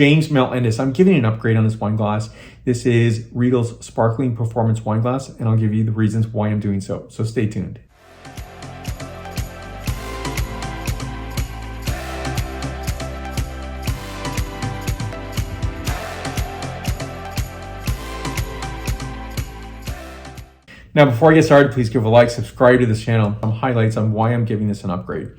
James Melendez, I'm giving an upgrade on this wine glass. This is Riedel's Sparkling Performance Wine Glass, and I'll give you the reasons why I'm doing so. So stay tuned. Now, before I get started, please give a like, subscribe to this channel. Some highlights on why I'm giving this an upgrade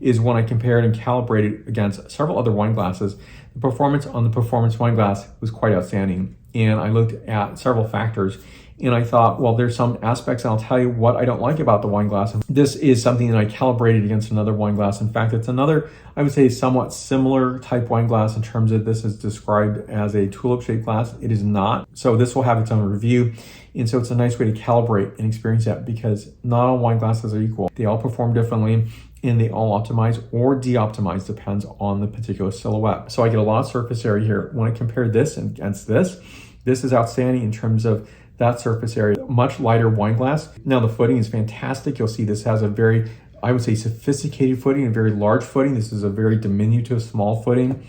is when I compared and calibrated against several other wine glasses, the performance on the performance wine glass was quite outstanding. And I looked at several factors and I thought, well, there's some aspects, and I'll tell you what I don't like about the wine glass. This is something that I calibrated against another wine glass. In fact, it's another, I would say, somewhat similar type wine glass in terms of this is described as a tulip-shaped glass. It is not. So this will have its own review. And so it's a nice way to calibrate and experience that, because not all wine glasses are equal. They all perform differently, and they all optimize or de-optimize, depends on the particular silhouette. So I get a lot of surface area here. When I compare this against this is outstanding in terms of that surface area. Much lighter wine glass. Now the footing is fantastic. You'll see this has a very, I would say, sophisticated footing, a very large footing. This is a very diminutive, small footing.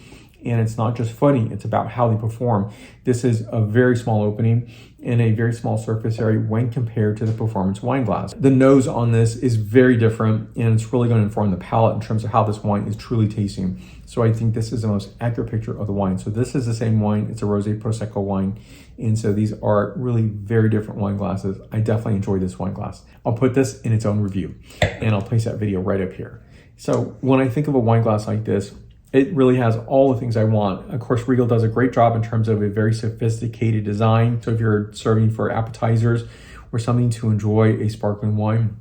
And it's not just footing, it's about how they perform. This is a very small opening and a very small surface area when compared to the performance wine glass. The nose on this is very different, and it's really going to inform the palate in terms of how this wine is truly tasting. So I think this is the most accurate picture of the wine. So this is the same wine, it's a Rosé Prosecco wine. And so these are really very different wine glasses. I definitely enjoy this wine glass. I'll put this in its own review and I'll place that video right up here. So when I think of a wine glass like this, it really has all the things I want. Of course, Riedel does a great job in terms of a very sophisticated design. So if you're serving for appetizers or something to enjoy a sparkling wine,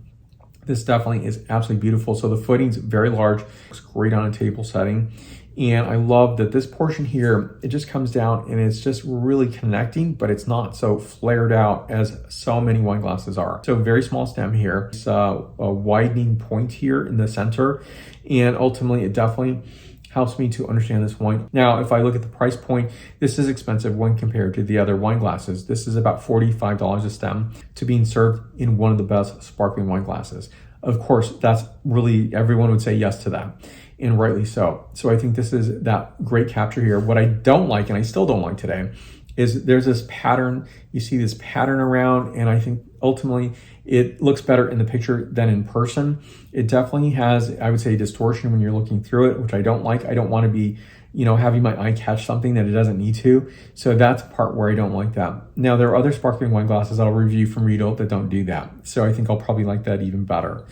this definitely is absolutely beautiful. So the footing's very large, looks great on a table setting. And I love that this portion here, it just comes down and it's just really connecting, but it's not so flared out as so many wine glasses are. So very small stem here. It's a widening point here in the center. And ultimately, it definitely helps me to understand this wine. Now, if I look at the price point, this is expensive when compared to the other wine glasses. This is about $45 a stem to being served in one of the best sparkling wine glasses. Of course, that's really, everyone would say yes to that, and rightly so. So I think this is that great capture here. What I don't like, and I still don't like today, is there's this pattern. You see this pattern around, and I think ultimately it looks better in the picture than in person. It definitely has, I would say, distortion when you're looking through it, which I don't like. I don't want to be, having my eye catch something that it doesn't need to. So that's the part where I don't like that. Now, there are other sparkling wine glasses I'll review from Riedel that don't do that. So I think I'll probably like that even better.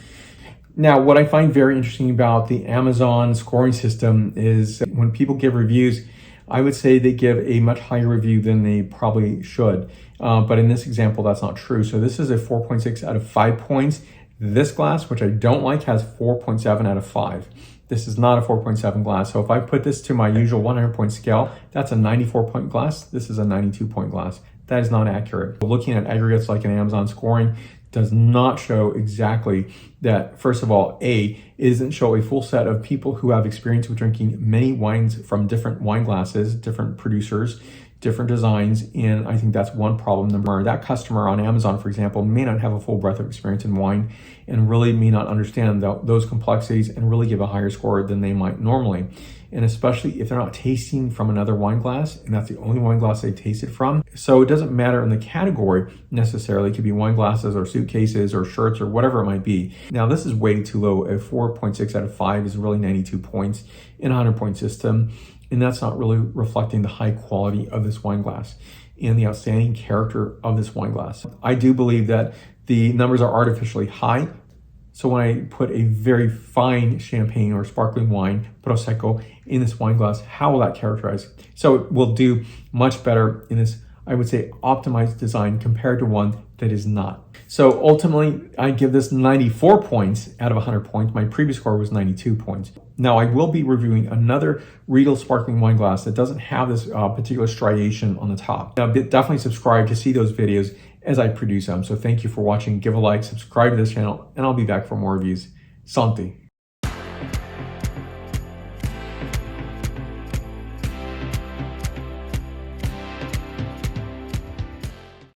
Now, what I find very interesting about the Amazon scoring system is when people give reviews, I would say they give a much higher review than they probably should. But in this example, that's not true. So this is a 4.6 out of 5 points. This glass, which I don't like, has 4.7 out of 5. This is not a 4.7 glass. So if I put this to my usual 100-point scale, that's a 94-point glass. This is a 92-point glass. That is not accurate. Looking at aggregates like an Amazon scoring does not show exactly that. First of all, it doesn't show a full set of people who have experience with drinking many wines from different wine glasses, different producers, different designs, and I think that's one problem. That customer on Amazon, for example, may not have a full breadth of experience in wine and really may not understand those complexities and really give a higher score than they might normally. And especially if they're not tasting from another wine glass, and that's the only wine glass they tasted from. So it doesn't matter in the category necessarily. It could be wine glasses or suitcases or shirts or whatever it might be. Now, this is way too low. A 4.6 out of 5 is really 92 points in a 100-point system. And that's not really reflecting the high quality of this wine glass and the outstanding character of this wine glass. I do believe that the numbers are artificially high. So when I put a very fine champagne or sparkling wine, Prosecco, in this wine glass, how will that characterize? So it will do much better in this, I would say, optimized design compared to one that is not. So ultimately, I give this 94 points out of 100 points. My previous score was 92 points. Now, I will be reviewing another Riedel sparkling wine glass that doesn't have this particular striation on the top. Now, definitely subscribe to see those videos as I produce them. So thank you for watching. Give a like, subscribe to this channel, and I'll be back for more reviews. Santé.